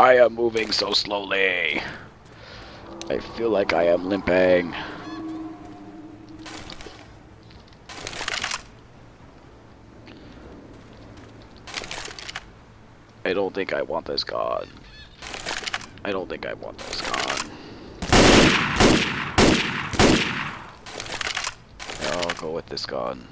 I am moving so slowly. I feel like I am limping. I don't think I want this gun. I don't think I want this gun. I'll go with this gun.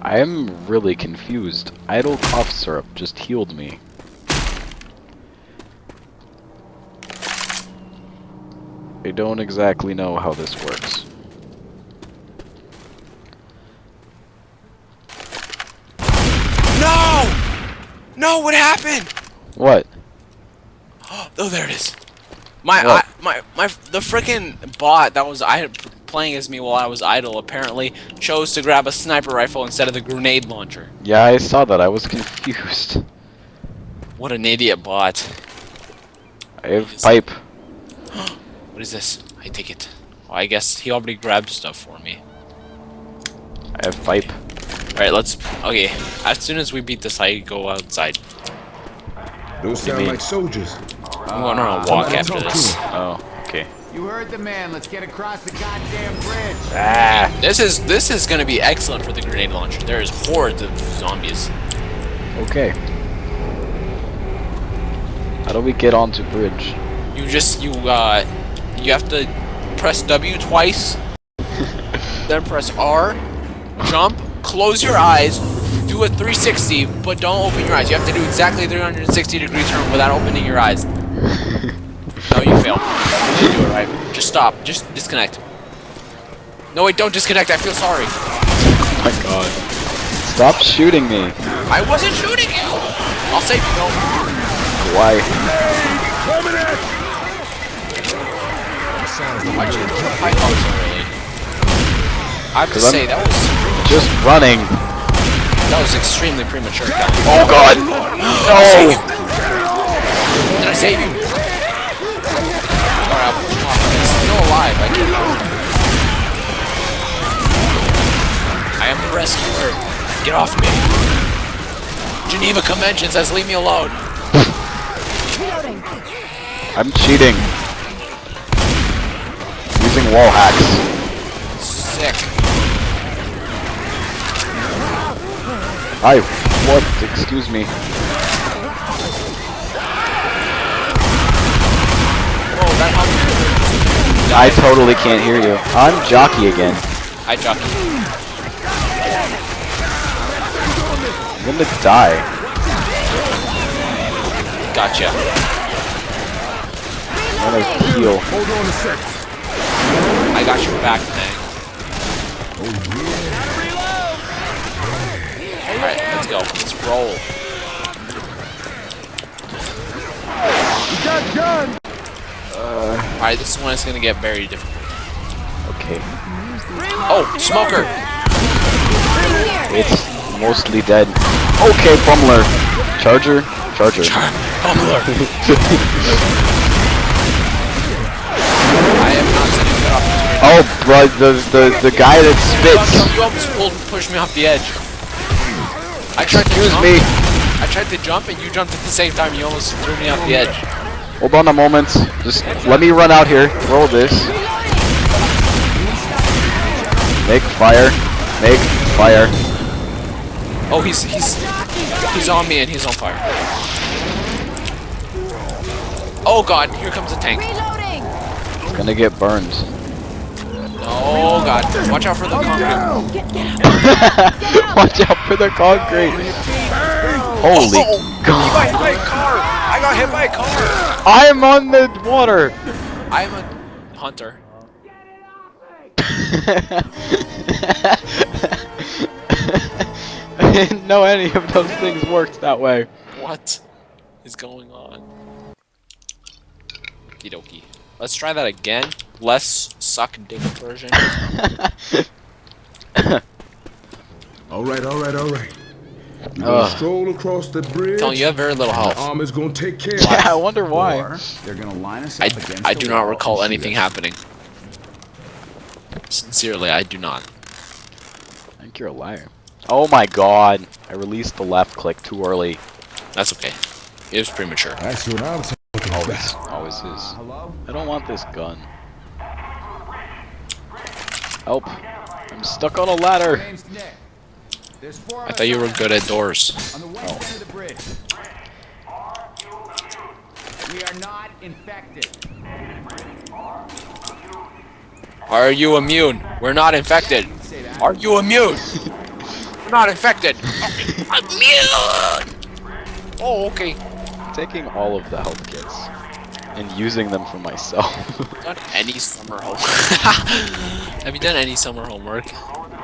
I am really confused. Idle cough syrup just healed me. I don't exactly know how this works. No! No, what happened? What? Oh, there it is. What? The frickin' bot that was playing as me while I was idle apparently chose to grab a sniper rifle instead of the grenade launcher. Yeah, I saw that. I was confused. What an idiot bot. I have pipe. What is this? I take it. Well, I guess he already grabbed stuff for me. I have pipe. Alright, let's... Okay, as soon as we beat this, I go outside. Those sound like soldiers. I'm going on a walk after this. Oh, okay. You heard the man. Let's get across the goddamn bridge. Ah! This is gonna be excellent for the grenade launcher. There is hordes of zombies. Okay. How do we get onto bridge? You have to press W twice, then press R, jump, close your eyes, do a 360, but don't open your eyes. You have to do exactly 360-degree turn without opening your eyes. No, you failed. You didn't do it right. Just stop. Just disconnect. No, wait, don't disconnect. I feel sorry. Oh my god. Stop shooting me. I wasn't shooting you. I'll save you, though. Why? Why'd you kill my phone so early? I have to say, that was Just running. extremely premature. Oh god! No! Did I save you? Alright, I'll push him off. He's still alive. I can't hold him. I am the rescuer. Get off me. Geneva Convention says leave me alone. I'm cheating. Using wall hacks. Sick. Hi. What? Excuse me. Whoa, that helped. I totally can't hear you. I'm jockey again. I dropped him. I'm gonna die. Gotcha. I'm gonna heal. Hold on a sec. I got your back, man. Alright, let's go. Let's roll. We got gun. Alright, this is when it's gonna get very difficult. Okay. Oh, smoker! It's mostly dead. Okay, Bummler. Charger? Charger. Bummler! I am not setting that opportunity. Oh, bro, the guy that spits. You almost pushed me off the edge. I tried to Excuse jump. me. I tried to jump and you jumped at the same time. You almost threw me off the edge. Hold on a moment. Just let me run out here. Roll this. Make fire. Make fire. Oh, he's on me and he's on fire. Oh god, here comes a tank. It's gonna get burned. Oh god, watch out for the concrete. Watch out for the concrete. Holy Oh, god. you got hit by a car. I got hit by a car. I'm on the water. I'm a hunter. I didn't know any of those things worked that way. What is going on? Okie dokie. Let's try that again. Less suck dick version. All right. We're gonna stroll across the bridge. Telling you have very little health. Armor's gonna take care of Yeah, I us. wonder why. Or they're gonna line us up against I the do not wall recall and shoot anything us. happening. Since Sincerely, I do not. I think you're a liar. Oh my god. I released the left click too early. That's okay. It was premature. That's what I'm talking Always. about. Always is. Hello? I don't want this gun. Help. I'm stuck on a ladder. Name's Nick. There's 4 of I us thought you were on- good at doors. on the west end of the bridge. We are not infected. Are you immune? We're not infected. Say that. Are you immune? We're not infected. Immune! Oh, okay. Taking all of the health kits and using them for myself. Done any summer homework? Have you done any summer homework?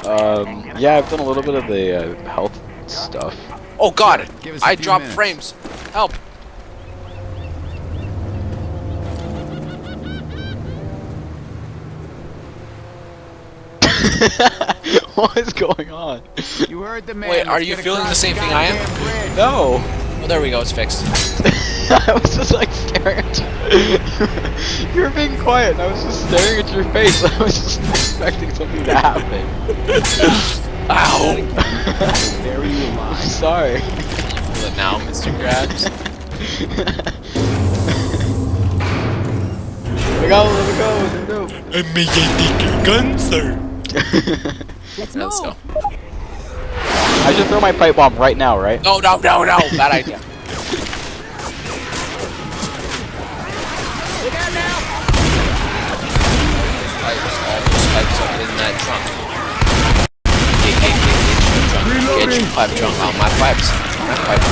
Yeah, I've done a little bit of the health stuff. Oh god! Give us a I few dropped minutes. frames. Help! What is going on? You heard the man. Wait, are Let's you get feeling across the same thing I am? goddamn bridge. No. Oh, there we go. It's fixed. I was just like staring at you. You were being quiet and I was just staring at your face. I was just expecting something to happen. Ow! Bury you I'm alive. sorry. Feel it now, Mr. Krabs. Let me go, let me go, let me go. I may take your gun, sir. Let's Let's move. go. I should throw my pipe bomb right now, right? No, no, no, no! Bad idea. Pipes, all those pipes up in that trunk. Get your pipe trunk out my pipes. My pipe.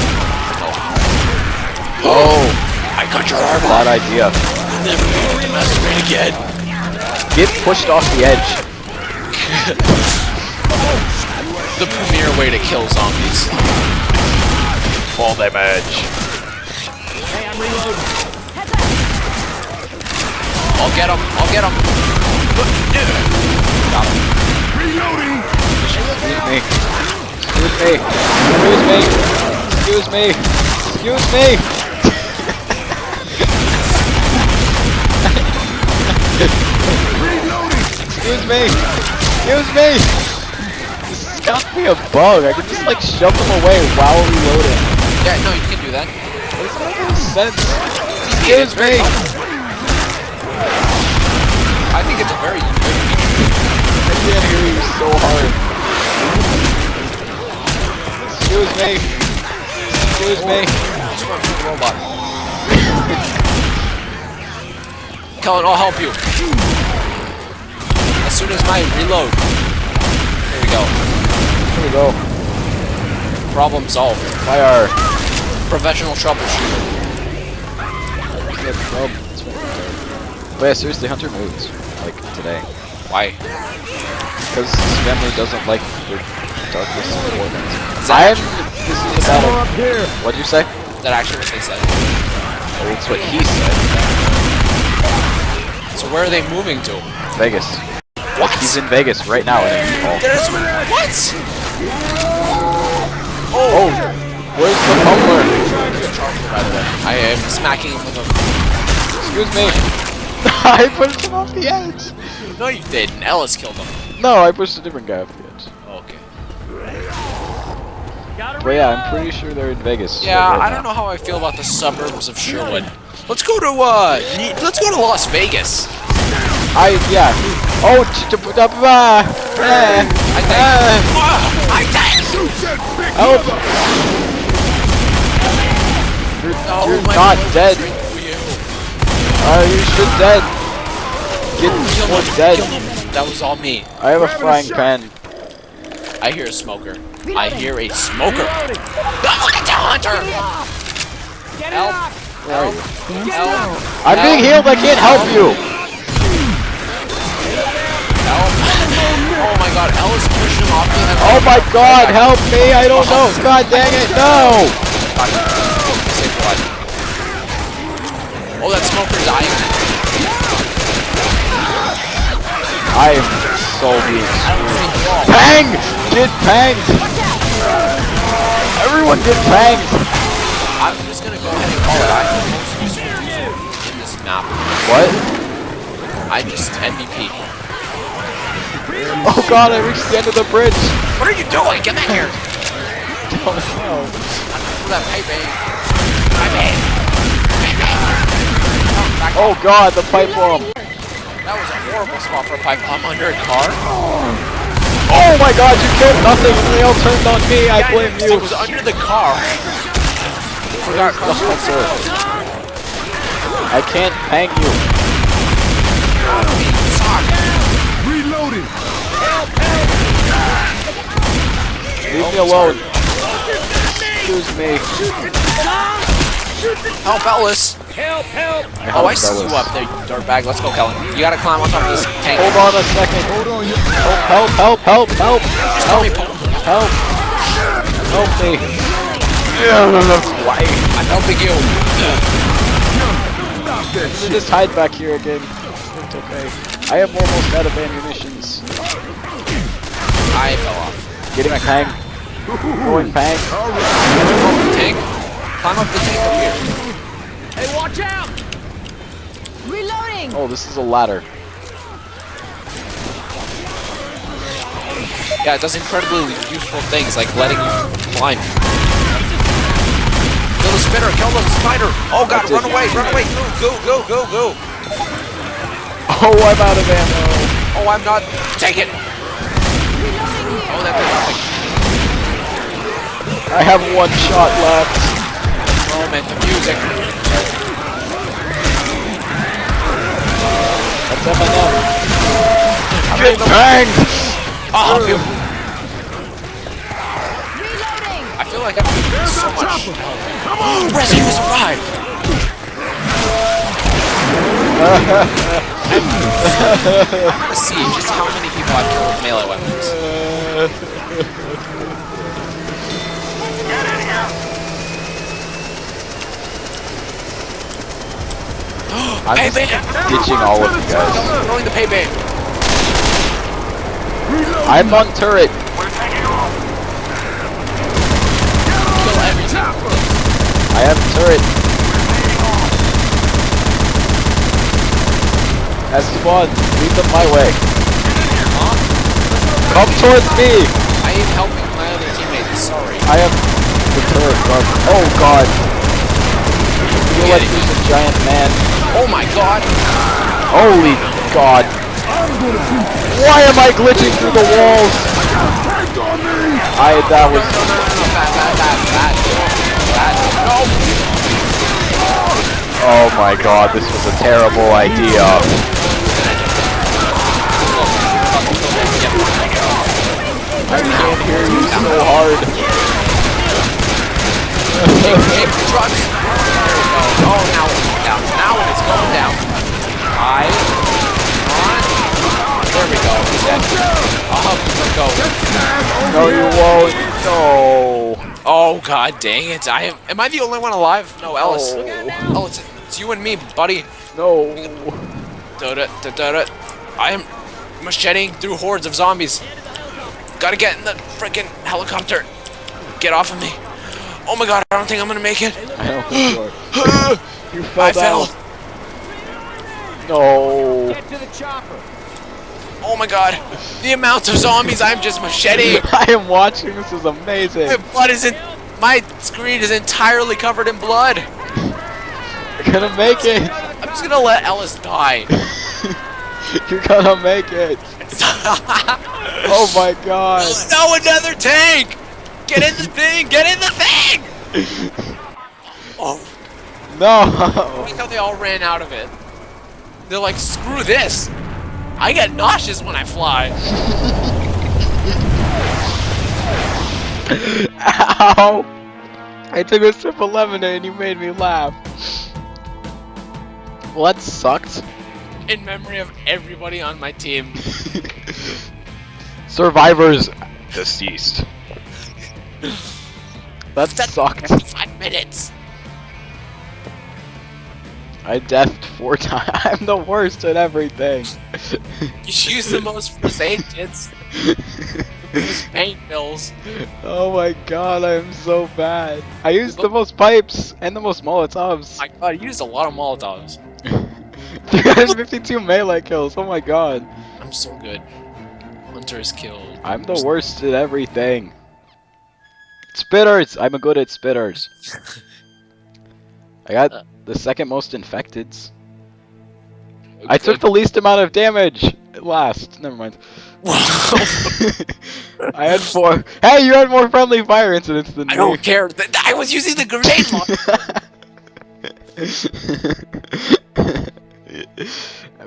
Oh, I got your arm bad idea. Never going to masturbate again. Get pushed off the edge. The premier way to kill zombies. Fall damage. Hey, I'm reloading. I'll get him. I'll get him. Got him. Reloading. Excuse me. Excuse me. Excuse me. Excuse me. Excuse me. Excuse me. Excuse me. This has got to be a bug. I can just like shove them away while reloading. Yeah, no, you can do that. That doesn't make any sense. Excuse me. I think it's a very good feature. I can't hear you so hard. Excuse me. Excuse me. Just run from the robot. Kellen, I'll help you. As soon as my reload. There we go. Here we go. Problem solved. Fire. Professional troubleshooter. But yeah, seriously, Hunter moves. Like, today. Why? Because his family doesn't like the darkness of the organs. Is that, This is about Up here. What'd you say? is that actually what they said? Well, that's what he said. So where are they moving to? Vegas. Like, he's in Vegas right now. And There's what? oh, where's the mumbler? By the way, I am smacking him with a. Excuse me. I pushed him off the edge. No, you didn't. Ellis killed him. No, I pushed a different guy off the edge. Okay. But yeah, I'm pretty sure they're in Vegas. Yeah, right I don't now. know how I feel about the suburbs of Sherwood. Let's go to let's go to Las Vegas. Yeah. Oh, I think. I think. help! Oh, You're my not blood dead. straight through you. You should dead. Get Kill him. dead. Kill him. That was all me. I have a frying pan. I hear a smoker. I hear a smoker. Oh, look at the hunter. Help. Where are you? Help. I'm being healed. I can't help you. Help. Oh my god, Ellis pushed him off the end. Oh my God! Help me! I don't know. God dang it! No! Say what? Oh, that smoker died. I am so being I don't think you all. Pang! Get panged! Everyone get panged! I'm just gonna go ahead and call it. I'm the most useful user in this map. What? I just MVP. Oh god, I reached the end of the bridge! What are you doing? Get back here! Oh no. For that pipe bang. Pipe bang. Pipe bang. Oh, back Oh off. god, the pipe bomb! That was a horrible spot for a pipe bomb under a car. Oh my god, you killed nothing and they all turned on me, I blame It you! was under the car. Forgot. I can't hang you. Reloading. Leave me alone. Excuse me. Help, Ellis. Help! Help! Oh, I see you up there, you dirtbag. Let's go, Kellen. You gotta climb on top of this tank. Hold on a second. Hold on, you. Help, help, help, help, Just tell me, Paul. help. Help me. Why? I'm helping you. Stop that shit. Just hide back here again. It's okay. I am almost out of ammunitions. I fell off. Getting a hang. Going bang. All right. Climb up the tank. Climb up the tank up here. Hey, watch out! Reloading. Oh, this is a ladder. Yeah, it does incredibly useful things like letting you climb. Kill the spinner, kill the spider. Oh god, That's run it. away, run away. Go, go, go, go. Oh, I'm out of ammo. Oh, I'm not. Take it. Oh, that did nothing. I have one shot left. Moment, the music. That's Eminem. Get banged! I'll help you. Reloading. I feel like I'm doing so much. Rescue has arrived. I want to see just how many people I've killed with melee weapons. I'm Pay just band! ditching all of you guys. Throwing the pay band. I'm on turret. Kill everything. I have turret. Esteban, lead them my way. Come towards me. I am helping my other teammates. Sorry. I have the turret gun. Oh god. I feel like there's a giant man. Oh my god. Holy god. Why am I glitching through the walls? That was... No. Bad. No. Oh my god, this was a terrible idea. I can't hear you so hard. Take the truck. There we go. Oh, now it's going down. Now it is going down. On. There we go. He's dead. I'll help you let go. No, you won't. No. Oh god dang it! Am I the only one alive? No, Ellis. Oh, it's you and me, buddy. No. I am macheting through hordes of zombies. Gotta get in the freaking helicopter. Get off of me. Oh my god, I don't think I'm gonna make it. I don't think you are. You fell I down. fell. No. Get to the chopper! Oh my god. The amount of zombies I'm just macheting. I am watching. This is amazing. My blood is in. My screen is entirely covered in blood. You're gonna make it. I'm just gonna let Ellis die. You're gonna make it. Oh my god. No, another tank! Get in the thing! Get in the thing! Oh, No. I like how they all ran out of it. They're like, screw this! I get nauseous when I fly. Ow. I took a sip of lemonade and you made me laugh. Well, that sucked. In memory of everybody on my team. Survivors deceased. That sucked. 5 minutes. I deathed 4 times. I'm the worst at everything. You use the most first aid kits. The most pain pills. Oh my god, I'm so bad. I used the most pipes and the most Molotovs. My god, you used a lot of Molotovs. 352 melee kills, oh my god. I'm so good. hunters killed. I'm the worst at everything. Spitters! I'm good at spitters. I got the second most infecteds. I took the least amount of damage last. Never mind. I had 4. Hey, you had more friendly fire incidents than me. I don't care. I was using the grenade launcher.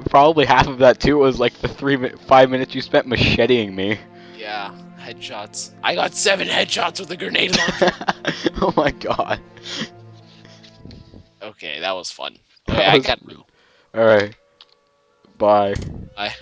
Probably half of that too was like the 5 minutes you spent macheting me. Yeah, headshots. I got 7 headshots with a grenade launcher. Oh my god. Okay, that was fun. Okay, I got. Alright. Bye. Bye.